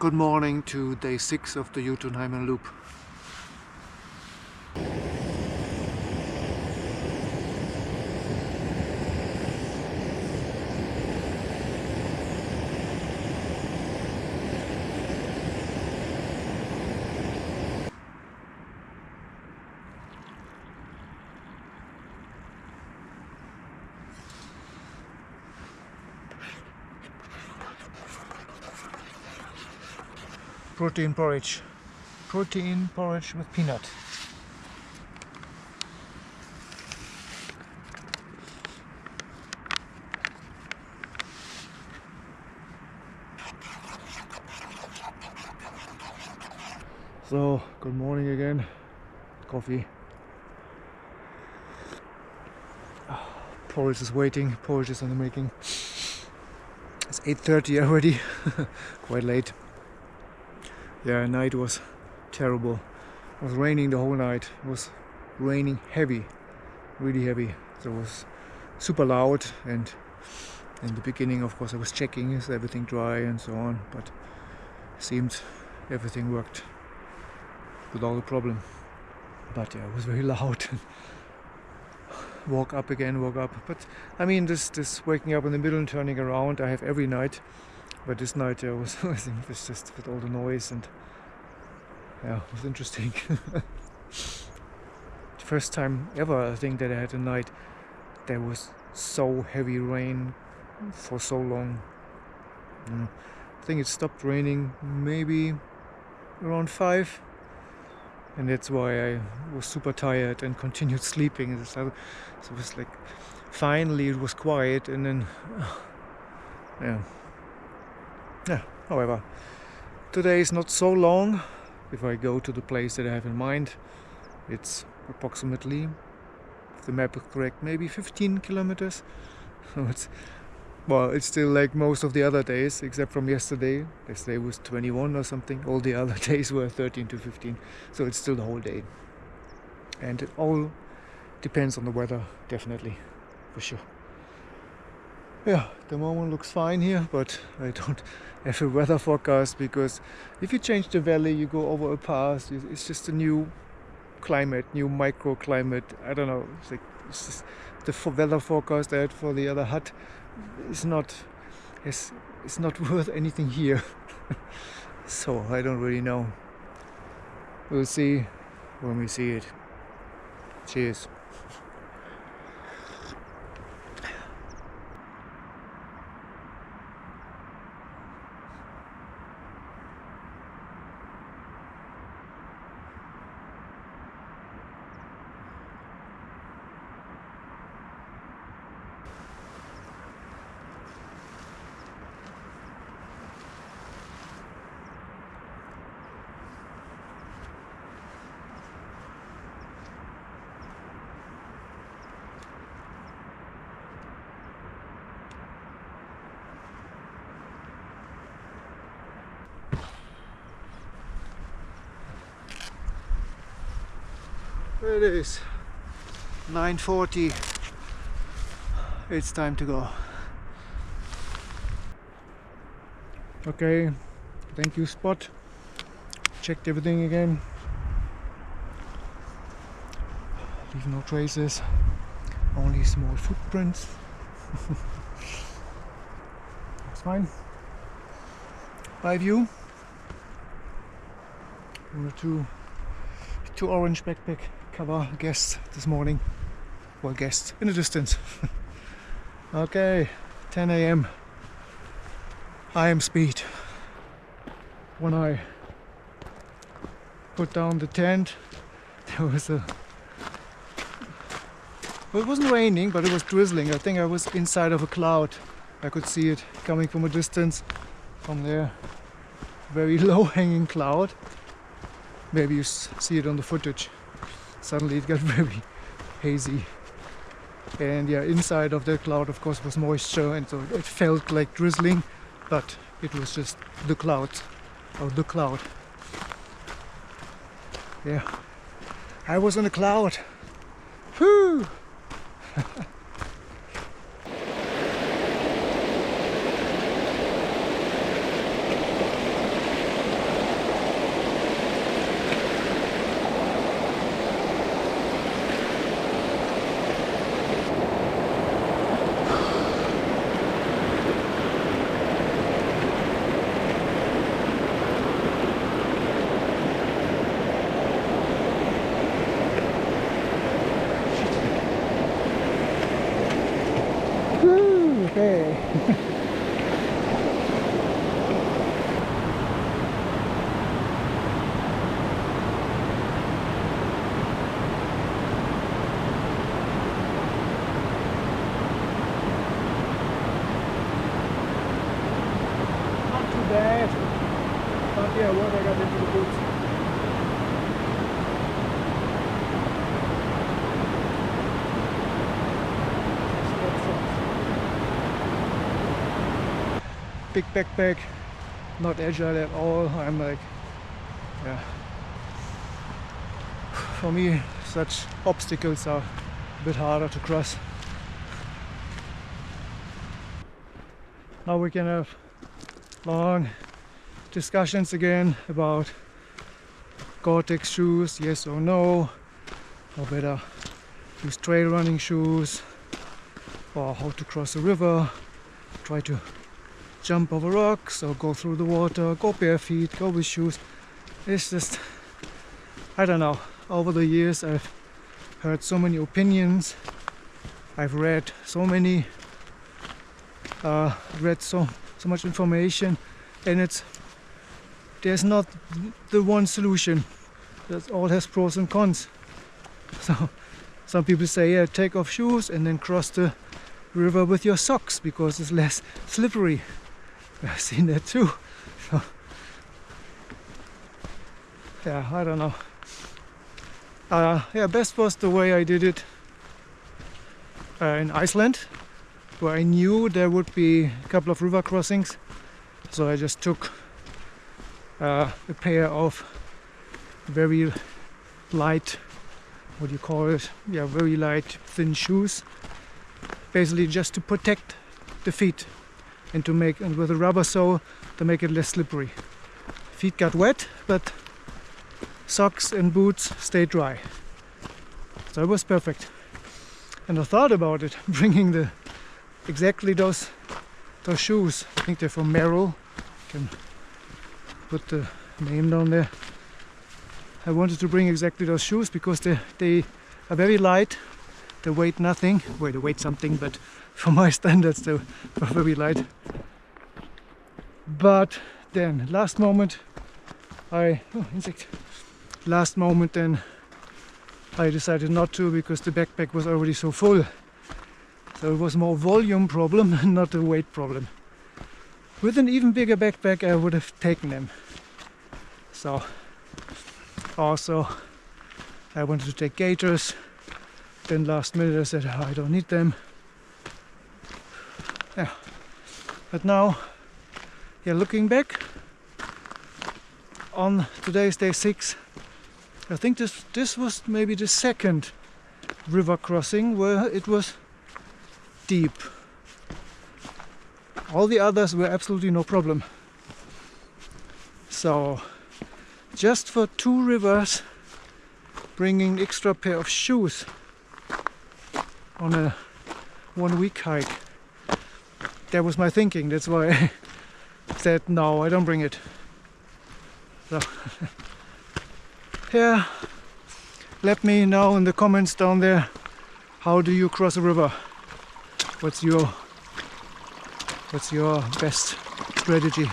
Good morning to day 6 of the Jotunheimen loop. Protein porridge. Protein porridge with peanut. So, good morning again. Coffee. Porridge is waiting, porridge is in the making. It's 8:30 already, quite late. Yeah, night was terrible. It was raining the whole night. It was raining heavy, really heavy. So it was super loud, and in the beginning of course I was checking is everything dry and so on, but it seemed everything worked without a problem. But yeah, it was very loud. Woke up again, woke up. But I mean, this waking up in the middle and turning around I have every night. But this night I think it was just with all the noise, and yeah, it was interesting. First time ever I think that I had a night there was so heavy rain for so long. I think it stopped raining maybe around 5, and that's why I was super tired and continued sleeping. So it was like finally it was quiet, and then yeah, however, today is not so long. If I go to the place that I have in mind, it's approximately, if the map is correct, maybe 15 kilometers. So it's still like most of the other days, except from yesterday. Yesterday was 21 or something. All the other days were 13 to 15. So it's still the whole day. And it all depends on the weather, definitely, for sure. Yeah, the moment looks fine here, but I don't have a weather forecast, because if you change the valley, you go over a pass, it's just a new climate, new microclimate. I don't know, it's just the weather forecast I had for the other hut is not worth anything here. So I don't really know. We'll see when we see it. Cheers. It is 9:40. It's time to go. Okay, thank you spot. Checked everything again. Leave no traces, only small footprints. That's fine. By view. Two orange backpack cover guests this morning. Well, guests in the distance. Okay, 10 a.m. I am speed. When I put down the tent, there was well, it wasn't raining, but it was drizzling. I think I was inside of a cloud. I could see it coming from a distance from there. Very low hanging cloud. Maybe you see it on the footage. Suddenly it got very hazy. And yeah, inside of that cloud of course was moisture, and so it felt like drizzling, but it was just the cloud, or the cloud. Yeah, I was in a cloud. Whew! Okay. Not too bad. But yeah, water got into the boots. Big backpack, not agile at all. I'm like, yeah. For me, such obstacles are a bit harder to cross. Now we can have long discussions again about Gore-Tex shoes, yes or no, or better use trail running shoes, or how to cross a river, try to jump over rocks or go through the water, go bare feet, go with shoes. It's just, I don't know, over the years I've heard so many opinions, I've read so many, read so much information, and there's not the one solution. That all has pros and cons. So some people say, yeah, take off shoes and then cross the river with your socks because it's less slippery. I've seen that too. So, yeah, I don't know. Yeah, best was the way I did it in Iceland, where I knew there would be a couple of river crossings. So I just took a pair of very light, what do you call it? Yeah, very light, thin shoes. Basically just to protect the feet. And with a rubber sole to make it less slippery. Feet got wet, but socks and boots stayed dry. So it was perfect. And I thought about it, bringing exactly those shoes. I think they're from Merrill. You can put the name down there. I wanted to bring exactly those shoes because they are very light. They weigh nothing. Well, they weigh something, but for my standards they were very light. But then last moment then I decided not to, because the backpack was already so full. So it was more volume problem, not a weight problem. With an even bigger backpack I would have taken them. So also I wanted to take gaiters. Then last minute I said, oh, I don't need them. Yeah. But now, yeah, looking back on today's day 6, I think this was maybe the second river crossing where it was deep. All the others were absolutely no problem. So just for 2 rivers, bringing extra pair of shoes on a 1-week hike. That was my thinking. That's why I said no, I don't bring it. So yeah, let me know in the comments down there, how do you cross a river? What's your best strategy?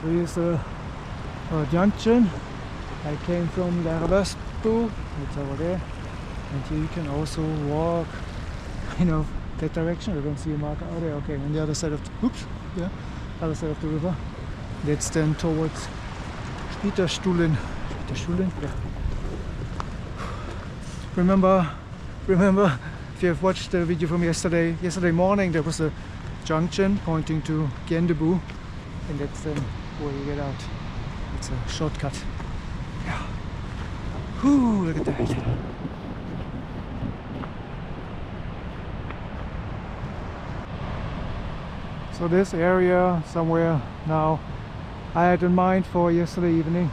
So here's a junction. I came from Zabarovsky, it's over there, and here you can also walk, that direction. I don't see a marker. Oh, there, okay, on the other side of the, other side of the river. That's then towards Spieterstuhlen. Yeah. Remember, if you have watched the video from yesterday morning, there was a junction pointing to Gendebu, and that's then where you get out. It's a shortcut. Yeah. Whoo, look at that. So this area somewhere now I had in mind for yesterday evening,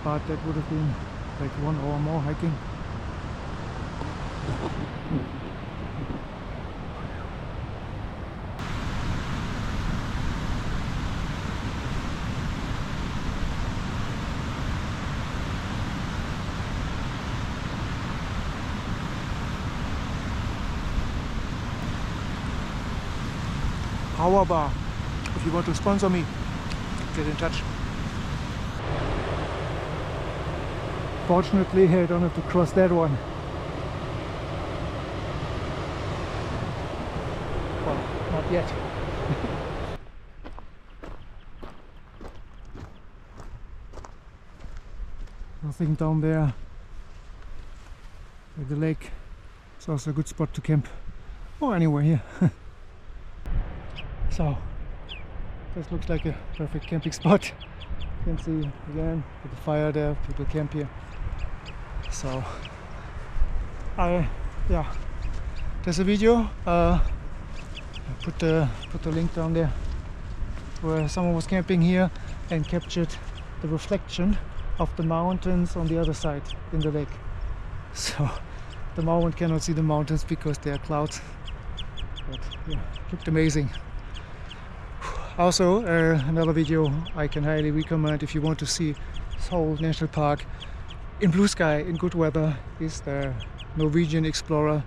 but that would have been like 1 hour more hiking. Power bar. If you want to sponsor me, get in touch. Fortunately, I don't have to cross that one. Well, not yet. Nothing down there. With the lake. It's also a good spot to camp. Or anywhere here. So, this looks like a perfect camping spot. You can see again with the fire there, people camp here. So, yeah, there's a video. I put the link down there where someone was camping here and captured the reflection of the mountains on the other side in the lake. So the moment cannot see the mountains because they are clouds. But yeah, it looked amazing. Also, another video I can highly recommend if you want to see this whole national park in blue sky, in good weather, is the Norwegian explorer.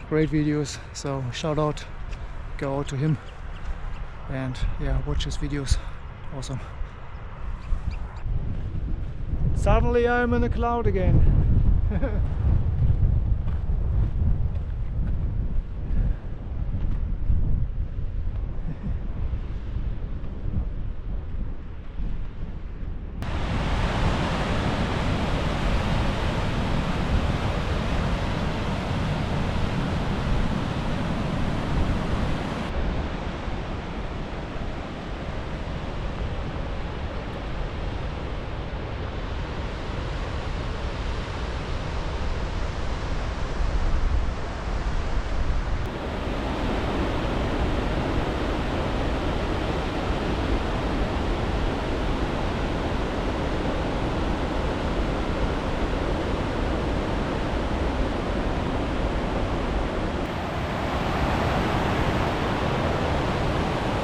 Great videos, so shout out, go out to him and yeah, watch his videos. Awesome. Suddenly I'm in a cloud again.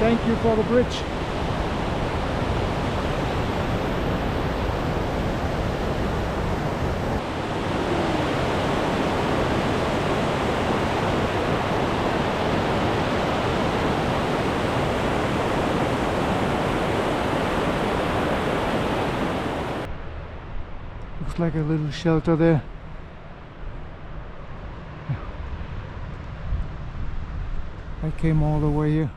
Thank you for the bridge. Looks like a little shelter there. I came all the way here.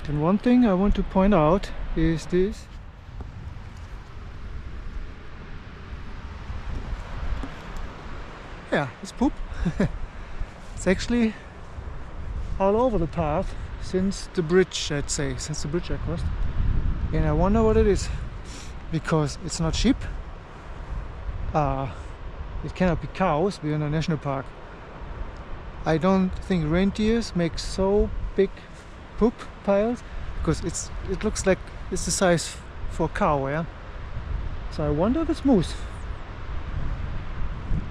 And one thing I want to point out is this. Yeah, it's poop. It's actually all over the path since the bridge, I'd say, since the bridge I crossed. And I wonder what it is, because it's not sheep. It cannot be cows. We're in a national park. I don't think reindeers make so big poop piles, because it looks like it's the size for a cow, yeah. So I wonder if it's moose.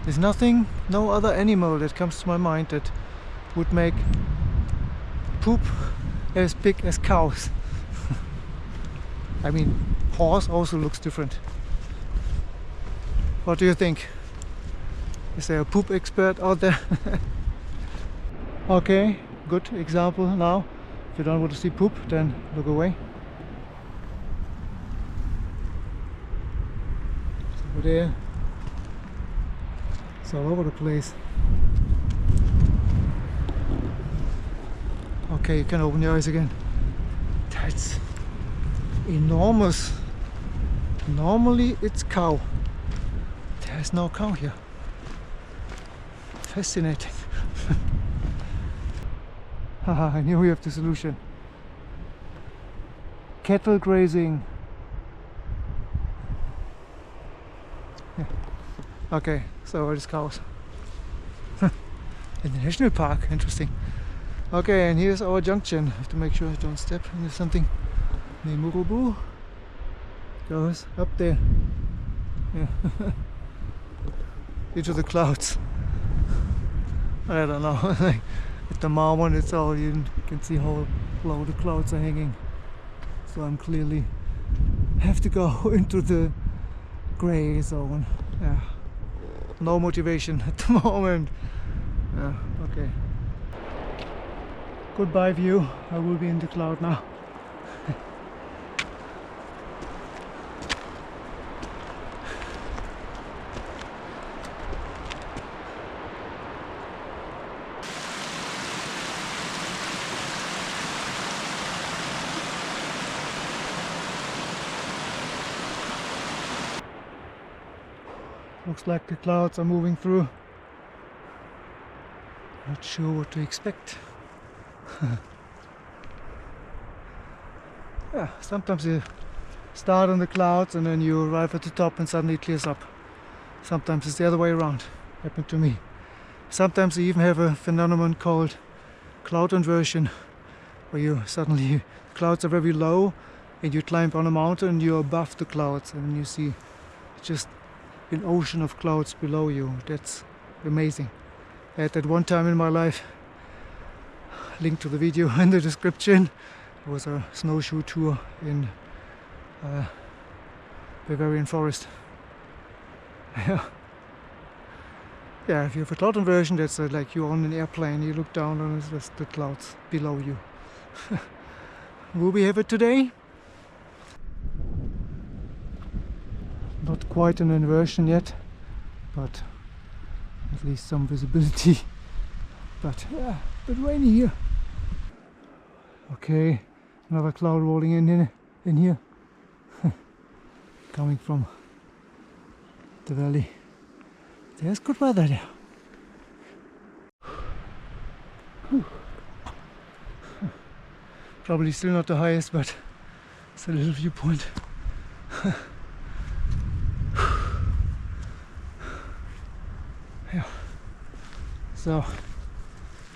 There's nothing, no other animal that comes to my mind that would make poop as big as cows. I mean, horse also looks different. What do you think? Is there a poop expert out there? Okay, good example now. If you don't want to see poop, then look away. It's over there. It's all over the place. Okay, you can open your eyes again. That's enormous. Normally it's cow. There's no cow here. Fascinating. Haha, I knew we have the solution. Cattle grazing. Yeah. Okay, so it is cows. In the national park, interesting. Okay, and here's our junction. I have to make sure I don't step into something. Murubu goes up there. Yeah. Into the clouds. I don't know. Like, at the moment it's all, you can see how low the clouds are hanging. So I'm clearly have to go into the grey zone. Yeah. No motivation at the moment. Yeah, okay. Goodbye view. I will be in the cloud now. Looks like the clouds are moving through. Not sure what to expect. Yeah, sometimes you start on the clouds and then you arrive at the top and suddenly it clears up. Sometimes it's the other way around. Happened to me. Sometimes you even have a phenomenon called cloud inversion, where you suddenly clouds are very low and you climb on a mountain and you're above the clouds and you see just an ocean of clouds below you. That's amazing. I had that one time in my life. Link to the video in the description. It was a snowshoe tour in Bavarian forest. Yeah. Yeah, if you have a cloud inversion, that's like you're on an airplane, you look down and it's just the clouds below you. Will we have it today? Not quite an inversion yet, but at least some visibility. But yeah, a bit rainy here. Okay, another cloud rolling in here. Coming from the valley. There's good weather there. Probably still not the highest, but it's a little viewpoint. Yeah. So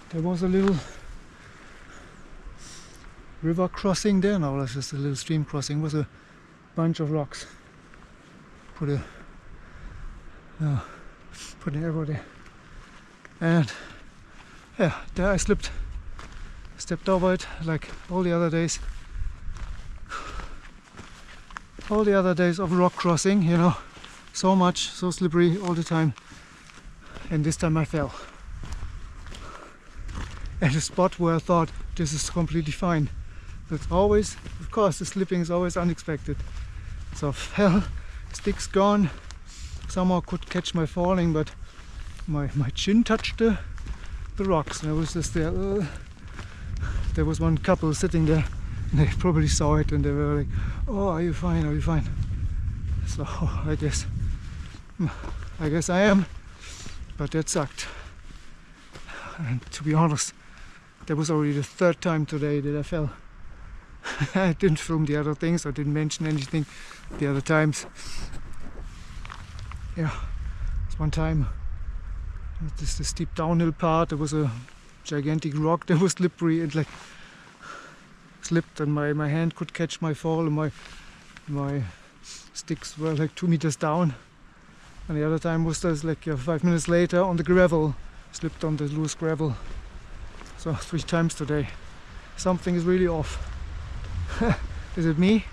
there was a little river crossing there. No, that's just a little stream crossing. It was a bunch of rocks. Put an arrow there, and yeah, there I stepped over it like all the other days. All the other days of rock crossing, you know, so much, so slippery all the time. And this time I fell at a spot where I thought this is completely fine. That's always, of course, the slipping is always unexpected. So I fell, sticks gone. Somehow could catch my falling, but my chin touched the rocks, and I was just there. There was one couple sitting there, and they probably saw it, and they were like, "Oh, are you fine? Are you fine?" So I guess I am. But that sucked. And to be honest, that was already the third time today that I fell. I didn't film the other things, I didn't mention anything the other times. Yeah, it's one time. This is the steep downhill part. There was a gigantic rock that was slippery and like slipped, and my hand could catch my fall, and my sticks were like 2 meters down. And the other time was just like 5 minutes later on the gravel, slipped on the loose gravel. So 3 times today. Something is really off. Is it me?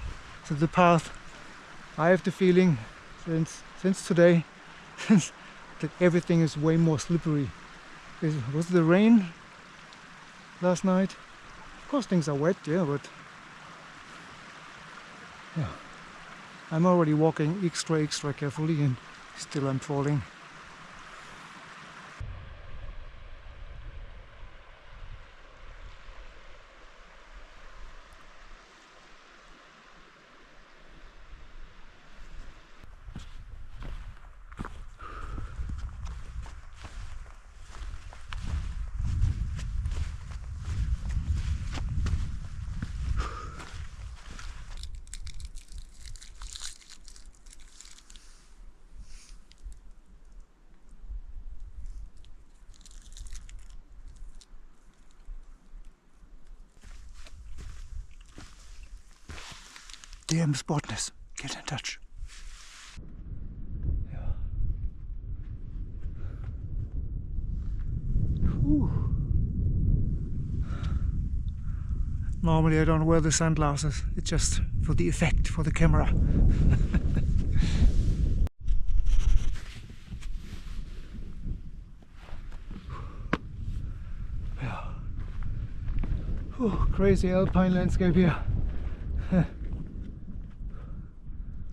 Is it the path? I have the feeling since today that everything is way more slippery. Was it the rain last night? Of course things are wet, yeah, but yeah. I'm already walking extra carefully and still I'm falling. DM Spotness, get in touch. Yeah. Whew. Normally I don't wear the sunglasses, it's just for the effect, for the camera. Yeah. Oh, crazy alpine landscape here.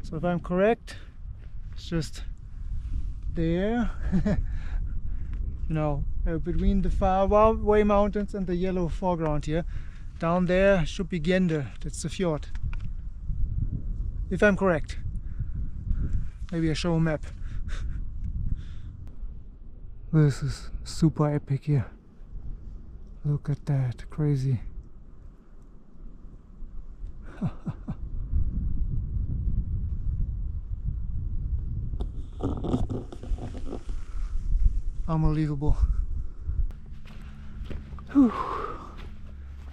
So if I'm correct, it's just there. You know, between the far away mountains and the yellow foreground here. Down there should be Gende, that's the fjord. If I'm correct. Maybe I show a map. This is super epic here. Look at that, crazy. Unbelievable. Whew.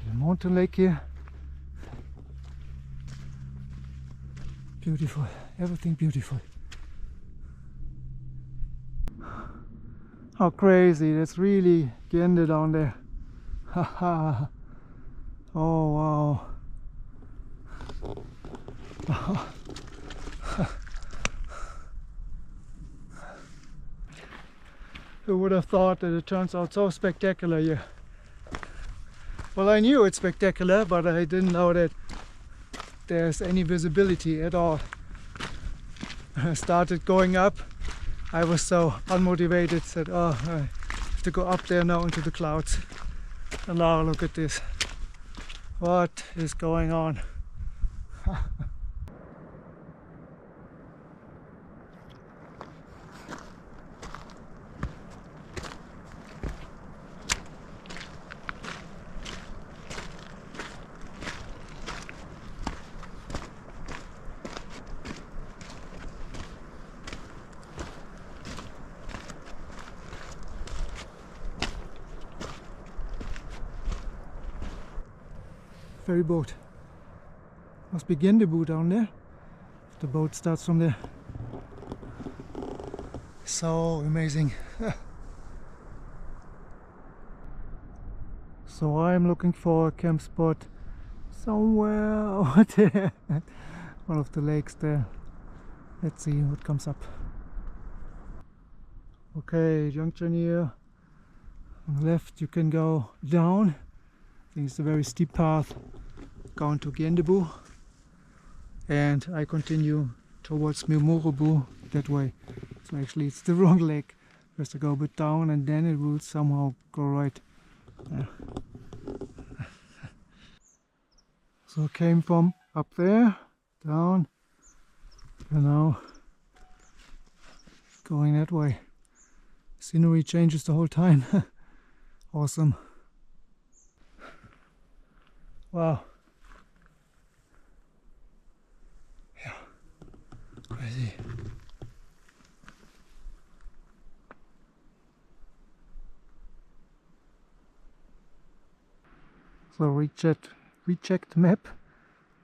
The mountain lake here. Beautiful, everything beautiful. How crazy, that's really Gende down there. Haha. Oh wow. Who would have thought that it turns out so spectacular here? Well, I knew it's spectacular, but I didn't know that there's any visibility at all. When I started going up, I was so unmotivated, said, oh, I have to go up there now into the clouds. And now look at this. What is going on? Ferry boat. Must be Gendebo down there. The boat starts from there. So amazing. So I'm looking for a camp spot somewhere over there. One of the lakes there. Let's see what comes up. Okay, junction here. On the left you can go down. I think it's a very steep path going to Gendebo, and I continue towards Memorebu that way. So actually it's the wrong lake. First I go a bit down and then it will somehow go right. Yeah. So I came from up there, down, and now going that way. Scenery changes the whole time. Awesome. Wow. Yeah. Crazy. So recheck the map.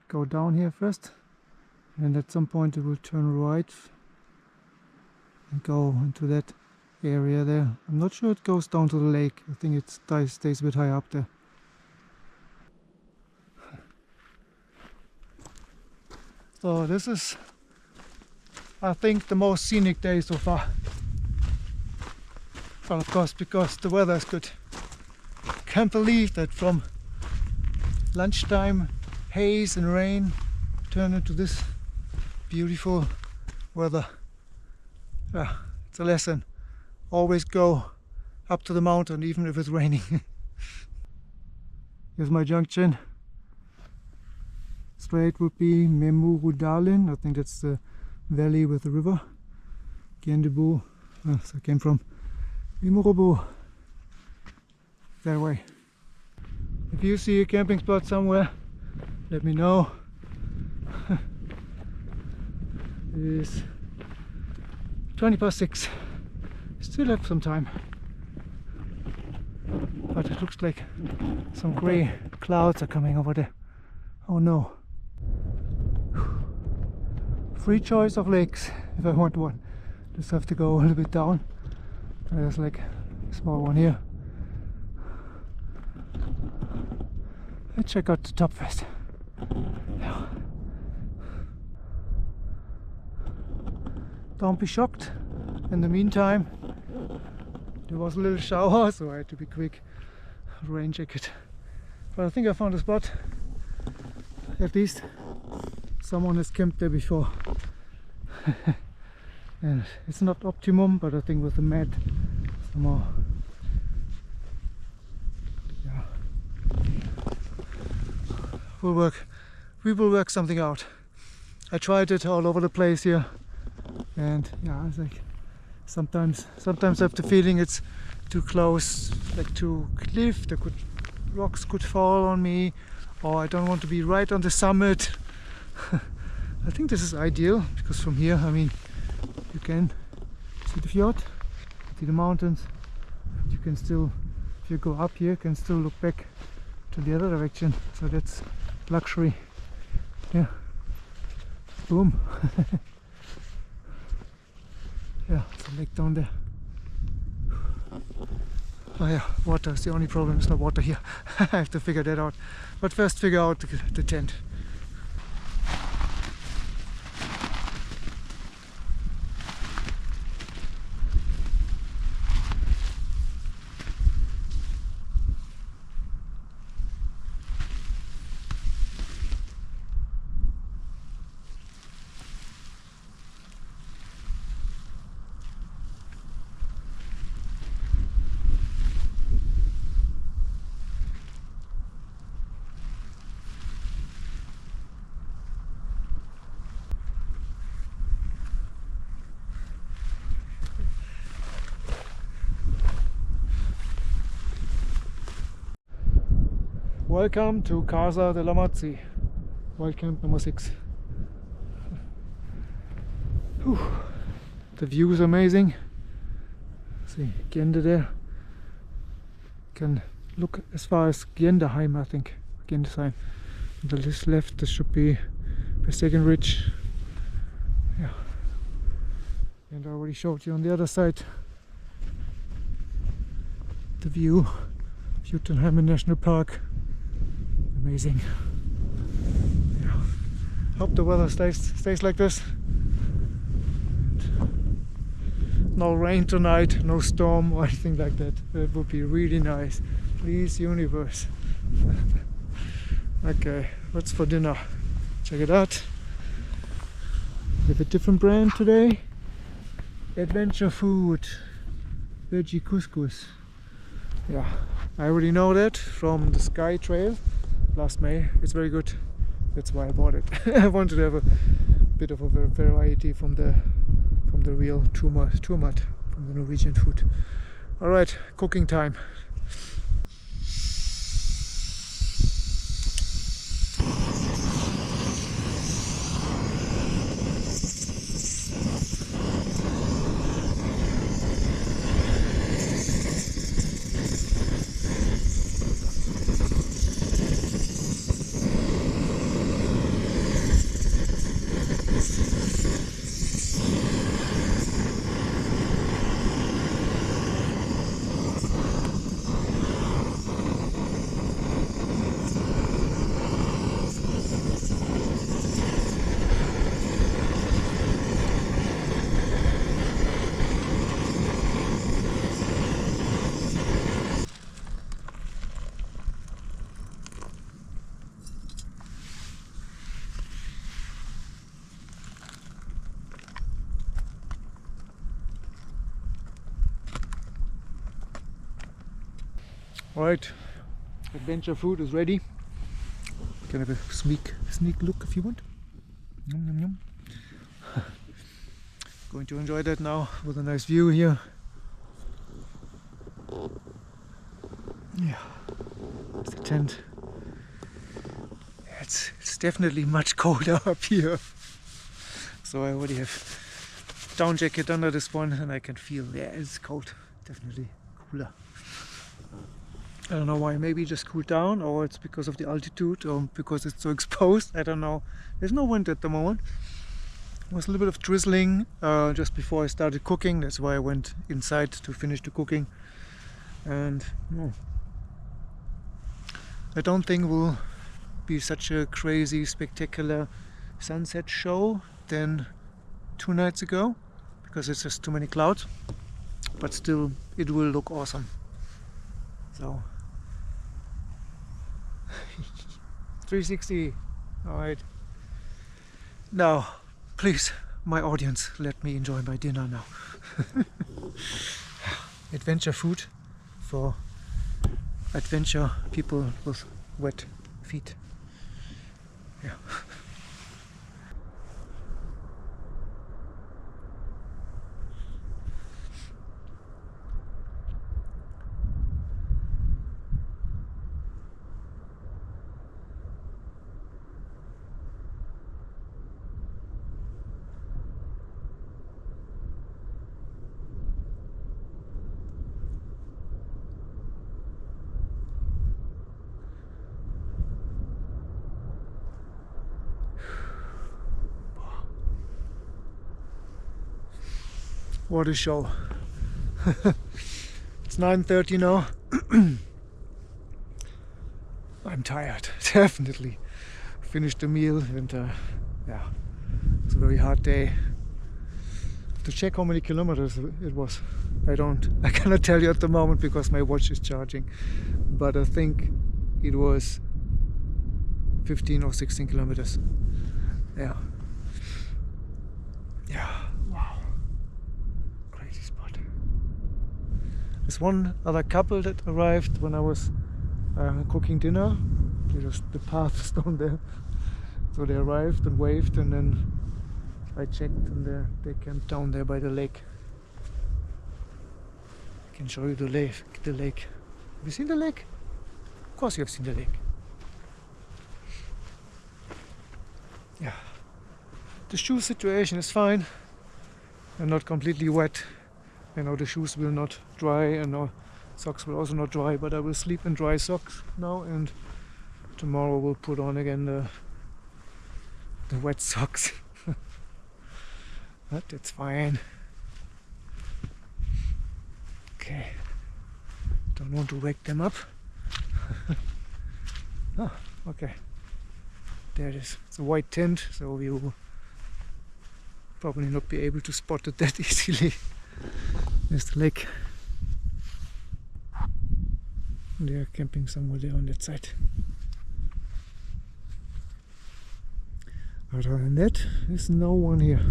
Go down here first, and at some point it will turn right and go into that area there. I'm not sure it goes down to the lake. I think it stays a bit high up there. So this is, I think, the most scenic day so far. Well, of course, because the weather is good. Can't believe that from lunchtime haze and rain turned into this beautiful weather. Yeah, it's a lesson. Always go up to the mountain even if it's raining. Here's my junction. Straight would be Memurudalen. I think that's the valley with the river. Gendebo. So I came from Memorebu. That way. If you see a camping spot somewhere, let me know. It is 6:20. Still have some time. But it looks like some grey clouds are coming over there. Oh no. Free choice of lakes if I want one. Just have to go a little bit down. There's like a small one here. Let's check out the top first. Yeah. Don't be shocked. In the meantime, there was a little shower, so I had to be quick. Rain jacket. But I think I found a spot. At least someone has camped there before. And it's not optimum, but I think with the mat somehow, yeah, will work. We will work something out. I tried it all over the place here, and yeah, it's like sometimes I have the feeling it's too close, like to cliff. Rocks could fall on me, or I don't want to be right on the summit. I think this is ideal because from here, I mean, you can see the fjord, see the mountains. You can still, if you go up here, can still look back to the other direction. So that's luxury. Yeah. Boom. Yeah, it's a lake down there. Oh yeah, water is the only problem. There's no water here. I have to figure that out. But first figure out the tent. Welcome to Casa de la Matzi, wild camp number 6. Whew. The view is amazing. See, Gende there. Can look as far as Jotunheimen, I think. Gendesheim. On the left, this should be the second ridge. Yeah. And I already showed you on the other side the view of Jotunheimen National Park. Amazing. Yeah. Hope the weather stays like this. No rain tonight, no storm or anything like that. That would be really nice. Please, universe. Okay, what's for dinner? Check it out. We have a different brand today. Adventure food. Veggie couscous. Yeah, I already know that from the Sky Trail last May. It's very good. That's why I bought it. I wanted to have a bit of a variety from the real Turmat, from the Norwegian food. All right, cooking time. Alright, adventure food is ready. You can have a sneak look if you want. Yum, yum, yum. Going to enjoy that now with a nice view here. Yeah, it's the tent. It's definitely much colder up here. So I already have down jacket under this one and I can feel, yeah, it's cold. Definitely cooler. I don't know why, maybe just cooled down, or it's because of the altitude, or because it's so exposed, I don't know. There's no wind at the moment. There was a little bit of drizzling just before I started cooking, that's why I went inside to finish the cooking. And no, I don't think it will be such a crazy, spectacular sunset show than 2 nights ago, because it's just too many clouds, but still it will look awesome. So 360. Alright. Now, please, my audience, let me enjoy my dinner now. Adventure food for adventure people with wet feet. Yeah. What a show. It's 9:30 now. I'm tired, definitely. Finished the meal and yeah, it's a very hard day. To check how many kilometers it was, I cannot tell you at the moment because my watch is charging, but I think it was 15 or 16 kilometers. Yeah. Yeah. There's one other couple that arrived when I was cooking dinner. The path is down there. So they arrived and waved, and then I checked, and they camped down there by the lake. I can show you the lake. Have you seen the lake? Of course you have seen the lake. Yeah. The shoe situation is fine. They're not completely wet. You know, the shoes will not dry, and socks will also not dry, but I will sleep in dry socks now, and tomorrow we'll put on again the wet socks. But it's fine. Okay. Don't want to wake them up. Oh, okay. There it is. It's a white tint, so we will probably not be able to spot it that easily. There's the lake. They are camping somewhere there on that side. Other than that, there's no one here.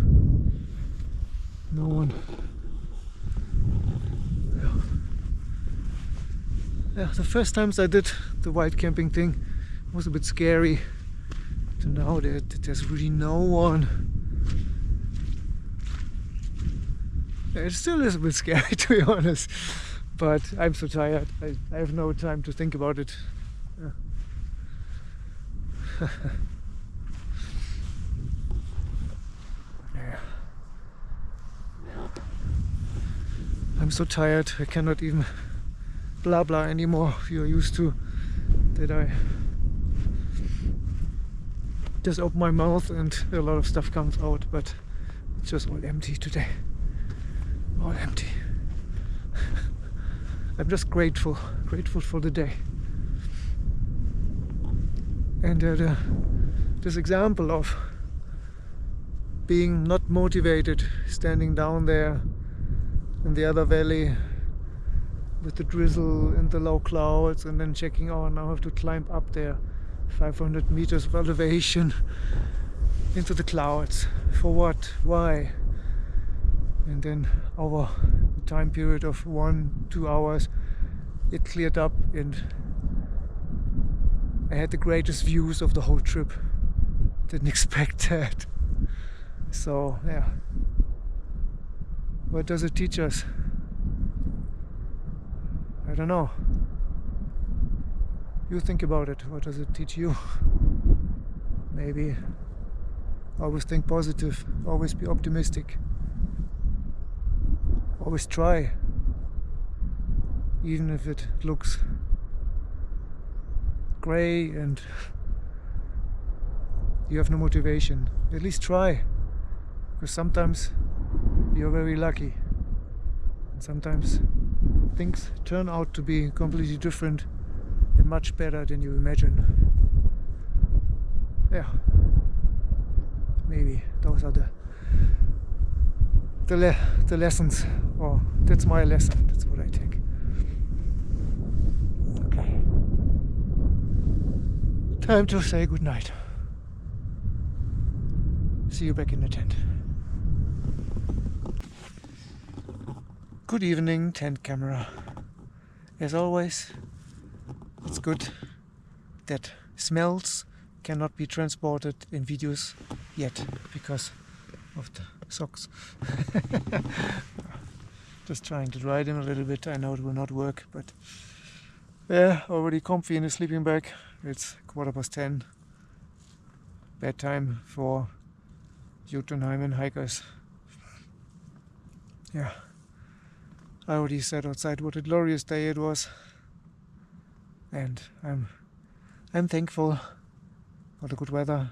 No one. Yeah, the first times I did the white camping thing was a bit scary. So now there's really no one. It still is a bit scary, to be honest, but I'm so tired. I have no time to think about it. Yeah. I'm so tired. I cannot even blah blah anymore. You're used to that I just open my mouth and a lot of stuff comes out, but it's just all empty today. All empty. I'm just grateful for the day. And this example of being not motivated, standing down there in the other valley with the drizzle and the low clouds, and then checking, oh, now I have to climb up there 500 meters of elevation into the clouds. For what? Why? And then over the time period of 1-2 hours it cleared up, and I had the greatest views of the whole trip. Didn't expect that. So yeah, what does it teach us? I don't know. You think about it. What does it teach you? Maybe always think positive, always be optimistic. Always try, even if it looks grey and you have no motivation. At least try, because sometimes you're very lucky, and sometimes things turn out to be completely different and much better than you imagine. Yeah, maybe those are the lessons, or that's my lesson, that's what I take. Okay. Time to say goodnight. See you back in the tent. Good evening, tent camera. As always, it's good that smells cannot be transported in videos yet because of the socks. Just trying to dry them a little bit. I know it will not work, but yeah, already comfy in a sleeping bag. It's 10:15. Bedtime for Jotunheimen hikers. Yeah, I already said outside what a glorious day it was, and I'm thankful for the good weather.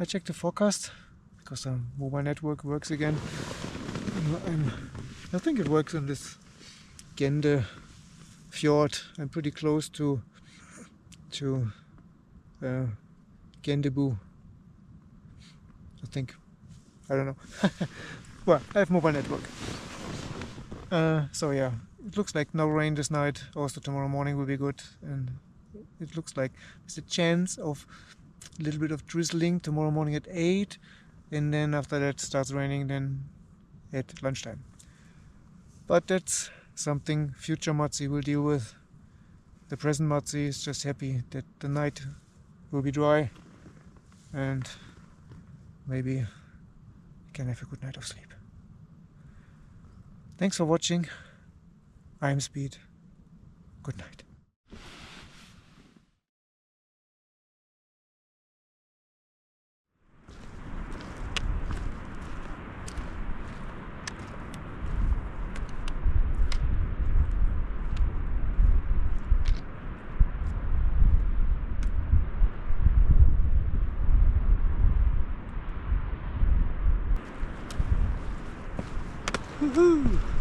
I checked the forecast because the mobile network works again. I think it works on this Gende fjord. I'm pretty close to Gendebu. I think. I don't know. Well, I have mobile network. So yeah, it looks like no rain this night. Also tomorrow morning will be good, and it looks like there's a chance of a little bit of drizzling tomorrow morning at 8, and then after that starts raining then at lunchtime. But that's something future Matzi will deal with. The present Matzi is just happy that the night will be dry and maybe I can have a good night of sleep. Thanks for watching. I'm Speed. Good night. Woohoo!